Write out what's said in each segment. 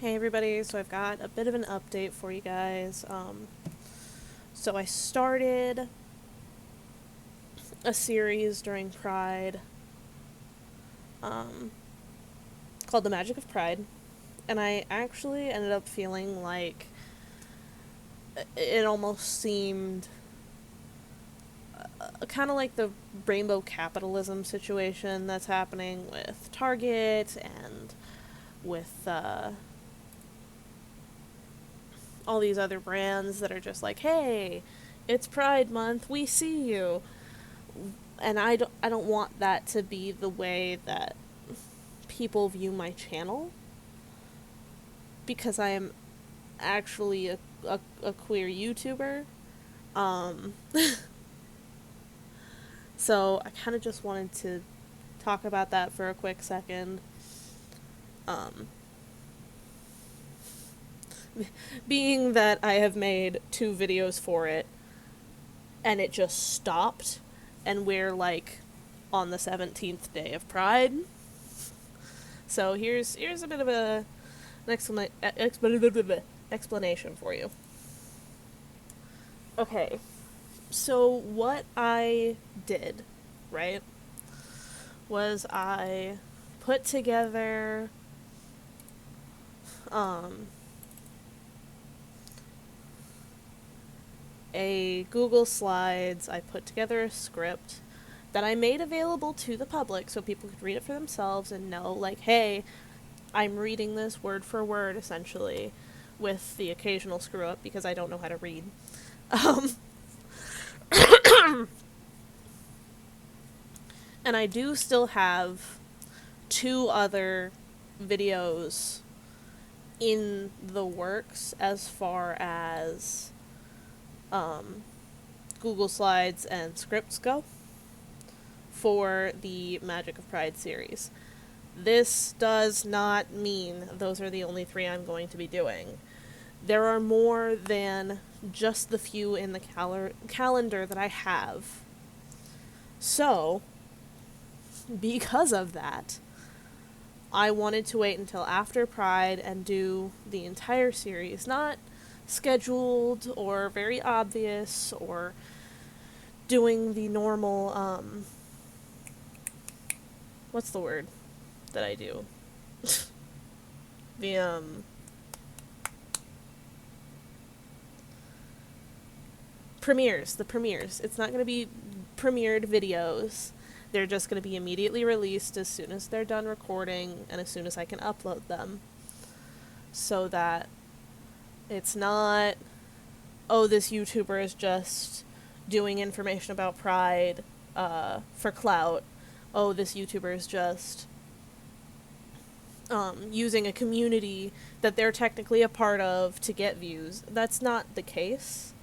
Hey everybody, so I've got a bit of an update for you guys. So I started a series during Pride um, called The Magic of Pride, and I actually ended up feeling like it almost seemed kind of like the rainbow capitalism situation that's happening with Target and with all these other brands that are just like, hey, it's Pride Month, we see you. And I don't want that to be the way that people view my channel, because I am actually a queer YouTuber. Um, so I kind of just wanted to talk about that for a quick second. Um, Being that I have made 2 videos for it, and it just stopped, and we're like on the 17th day of Pride. So here's a bit of an explanation for you. Okay, so what I did, right, was I put together a Google Slides. I put together a script that I made available to the public so people could read it for themselves and know, like, hey, I'm reading this word for word, essentially, with the occasional screw up because I don't know how to read. Um, and I do still have 2 other videos in the works as far as Google Slides and scripts go for the Magic of Pride series. This does not mean those are the only 3 I'm going to be doing. There are more than just the few in the calendar that I have. So, because of that, I wanted to wait until after Pride and do the entire series, not scheduled or very obvious or doing the normal, what's the word that I do? the, premieres. It's not going to be premiered videos. They're just going to be immediately released as soon as they're done recording and as soon as I can upload them. So that it's not, oh, this YouTuber is just doing information about Pride for clout. Oh, this YouTuber is just using a community that they're technically a part of to get views. That's not the case.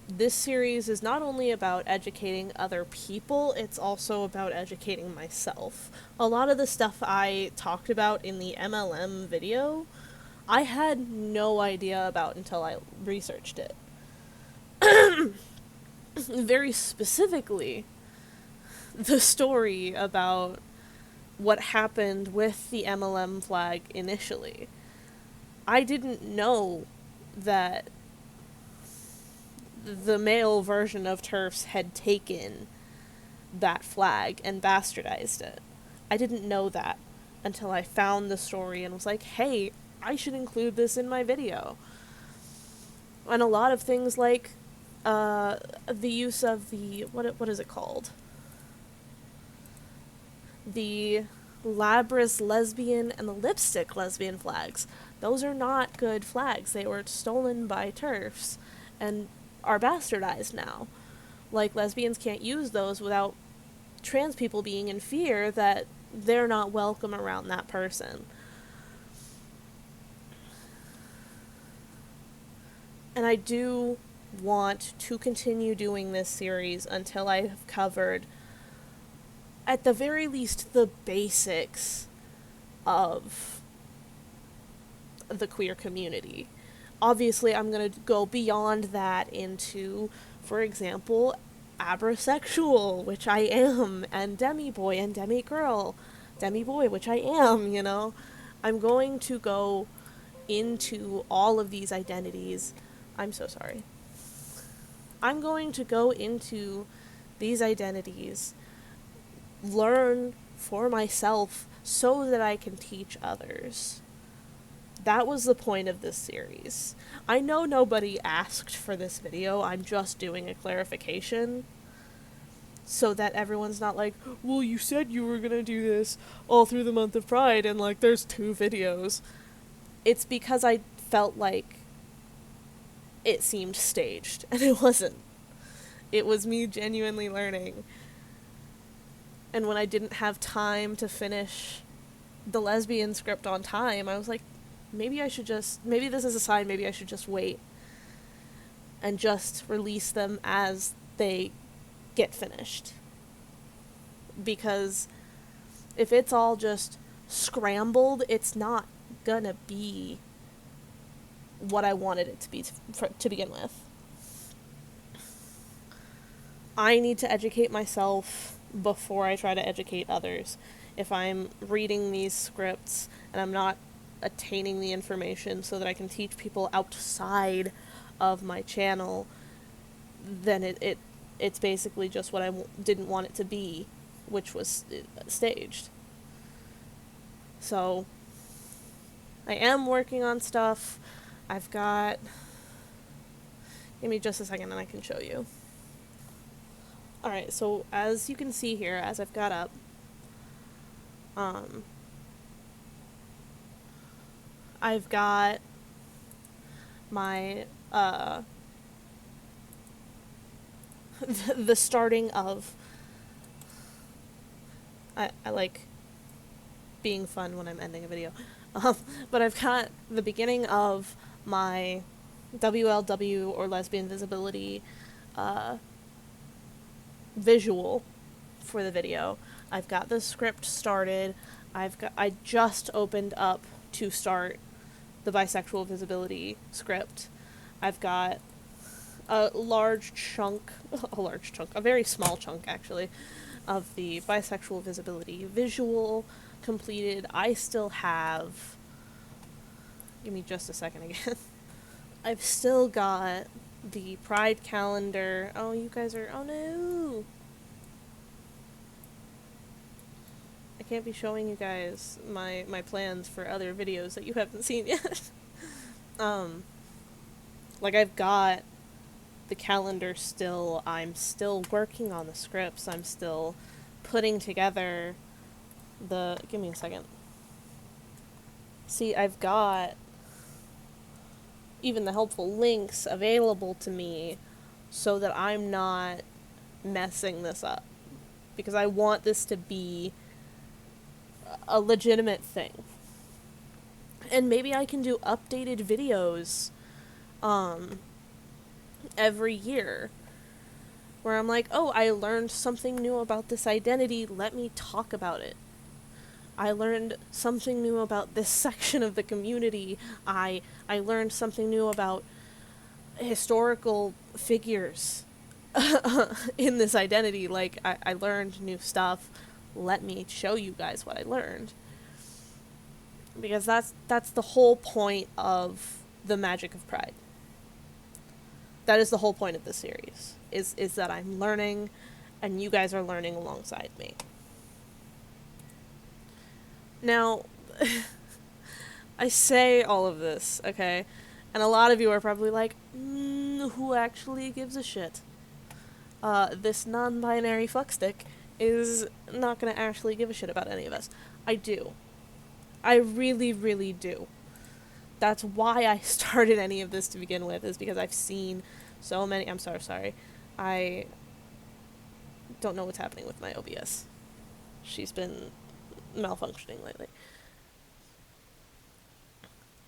This series is not only about educating other people, it's also about educating myself. A lot of the stuff I talked about in the MLM video, I had no idea about until I researched it. Very specifically, the story about what happened with the MLM flag initially. I didn't know that the male version of TERFs had taken that flag and bastardized it. I didn't know that until I found the story and was like, hey, I should include this in my video. And a lot of things like the use of the, what is it called? The Labras lesbian and the lipstick lesbian flags. Those are not good flags. They were stolen by TERFs and are bastardized now. Like, lesbians can't use those without trans people being in fear that they're not welcome around that person. And I do want to continue doing this series until I have covered, at the very least, the basics of the queer community. Obviously, I'm going to go beyond that into, for example, abrasexual, which I am, and demi-boy and demi-girl. Demi-boy, which I am, you know. I'm going to go into all of these identities. I'm so sorry. I'm going to go into these identities, learn for myself so that I can teach others. That was the point of this series. I know nobody asked for this video, I'm just doing a clarification so that everyone's not like, well, you said you were gonna do this all through the month of Pride and like there's 2 videos. It's because I felt like it seemed staged, and it wasn't. It was me genuinely learning. And when I didn't have time to finish the lesbian script on time, I was like, maybe this is a sign, maybe I should just wait and just release them as they get finished. Because if it's all just scrambled, it's not gonna be what I wanted it to be to begin with. I need to educate myself before I try to educate others. If I'm reading these scripts and I'm not attaining the information so that I can teach people outside of my channel, then it's basically just what I didn't want it to be, which was staged. So I am working on stuff. I've got... Give me just a second and I can show you. Alright, so as you can see here, as I've got up, I've got my, the starting of... I like being fun when I'm ending a video. But I've got the beginning of my WLW, or lesbian visibility, visual for the video. I've got the script started. I just opened up to start the bisexual visibility script. I've got a very small chunk actually, of the bisexual visibility visual completed. I still have... Give me just a second again. I've still got the Pride calendar. Oh, you guys are... Oh no! I can't be showing you guys my plans for other videos that you haven't seen yet. Like, I've got the calendar still. I'm still working on the scripts. I'm still putting together the... Give me a second. See, I've got even the helpful links available to me so that I'm not messing this up. Because I want this to be a legitimate thing. And maybe I can do updated videos every year where I'm like, oh, I learned something new about this identity, let me talk about it. I learned something new about this section of the community. I learned something new about historical figures in this identity. Like, I learned new stuff. Let me show you guys what I learned. Because that's the whole point of the Magik of Pride. That is the whole point of this series, is that I'm learning, and you guys are learning alongside me. Now, I say all of this, okay? And a lot of you are probably like, who actually gives a shit? This non-binary fuckstick is not gonna actually give a shit about any of us. I do. I really, really do. That's why I started any of this to begin with, is because I've seen so many... I'm sorry. I don't know what's happening with my OBS. She's been malfunctioning lately.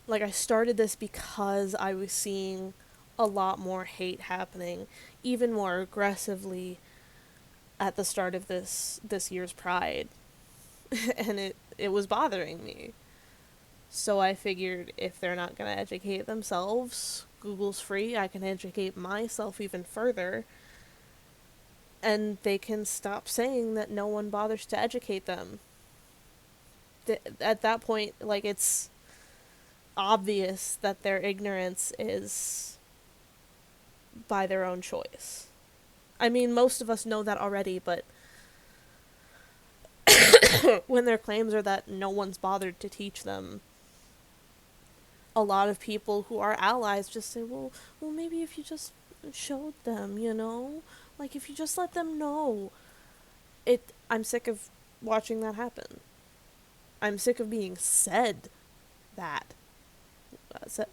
Like, I started this because I was seeing a lot more hate happening, even more aggressively at the start of this year's Pride. And it was bothering me. So I figured, if they're not going to educate themselves, Google's free, I can educate myself even further, and they can stop saying that no one bothers to educate them. At that point, like, it's obvious that their ignorance is by their own choice. I mean, most of us know that already, but when their claims are that no one's bothered to teach them, a lot of people who are allies just say, well, maybe if you just showed them, you know? Like, if you just let them know. I'm sick of watching that happen. I'm sick of being said that.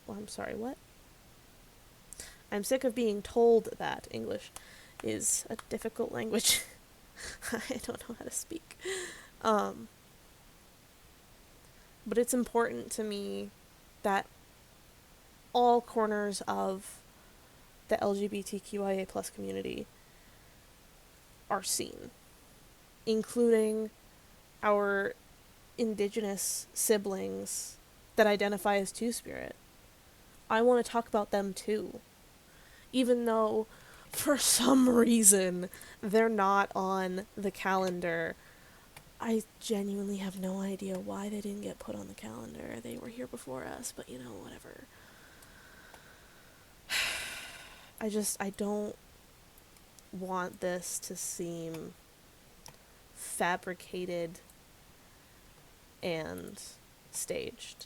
I'm sorry, what? I'm sick of being told that. English is a difficult language. I don't know how to speak. But it's important to me that all corners of the LGBTQIA plus community are seen, including our indigenous siblings that identify as Two-Spirit. I want to talk about them too. Even though, for some reason, they're not on the calendar. I genuinely have no idea why they didn't get put on the calendar. They were here before us, but whatever. I don't want this to seem fabricated and staged.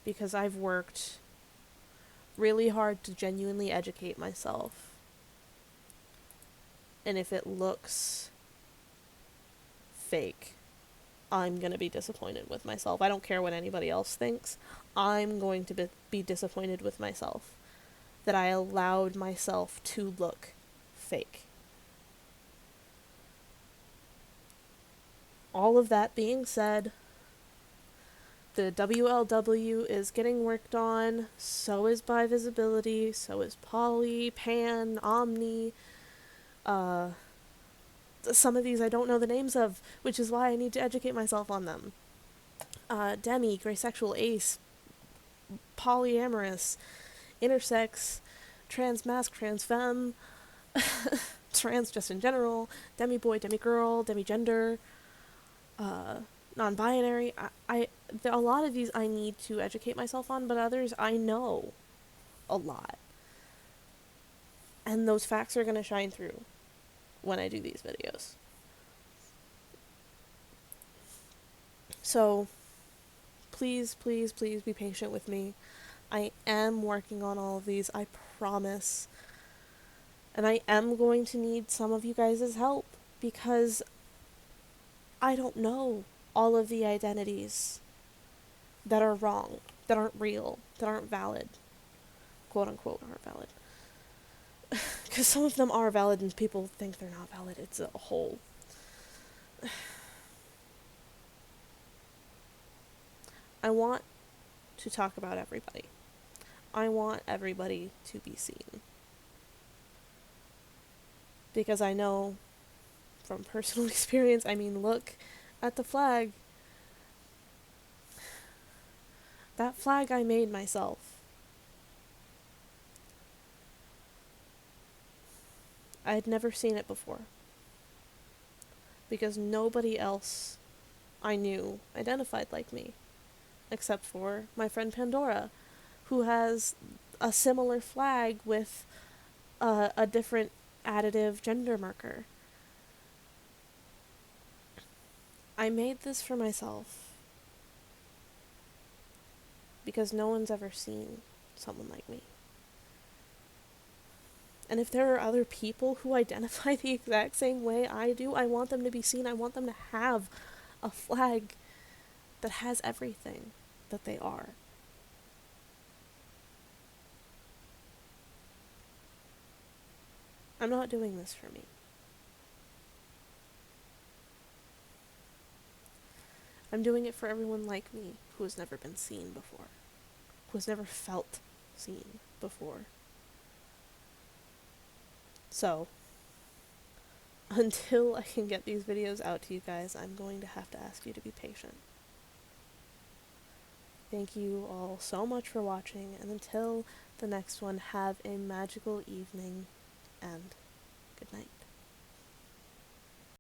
Because I've worked really hard to genuinely educate myself. And if it looks fake, I'm going to be disappointed with myself. I don't care what anybody else thinks. I'm going to be disappointed with myself that I allowed myself to look fake. All of that being said, the WLW is getting worked on, so is Bi Visibility, so is Poly, Pan, Omni. Some of these I don't know the names of, which is why I need to educate myself on them. Demi, Graysexual Ace, Polyamorous, Intersex, Transmasc, Transfemme, trans just in general, Demi-boy, Demi-girl, Demi-gender, non-binary. A lot of these I need to educate myself on, but others I know a lot. And those facts are going to shine through when I do these videos. So, please, please, please be patient with me. I am working on all of these, I promise. And I am going to need some of you guys' help, because I don't know all of the identities that are wrong, that aren't real, that aren't valid. Quote unquote, aren't valid. Because some of them are valid and people think they're not valid. It's a whole... I want to talk about everybody. I want everybody to be seen. Because I know from personal experience, look at the flag. That flag I made myself. I had never seen it before. Because nobody else I knew identified like me. Except for my friend Pandora, who has a similar flag with a different additive gender marker. I made this for myself because no one's ever seen someone like me. And if there are other people who identify the exact same way I do, I want them to be seen. I want them to have a flag that has everything that they are. I'm not doing this for me. I'm doing it for everyone like me who has never been seen before, who has never felt seen before. So, until I can get these videos out to you guys, I'm going to have to ask you to be patient. Thank you all so much for watching, and until the next one, have a magical evening, and good night.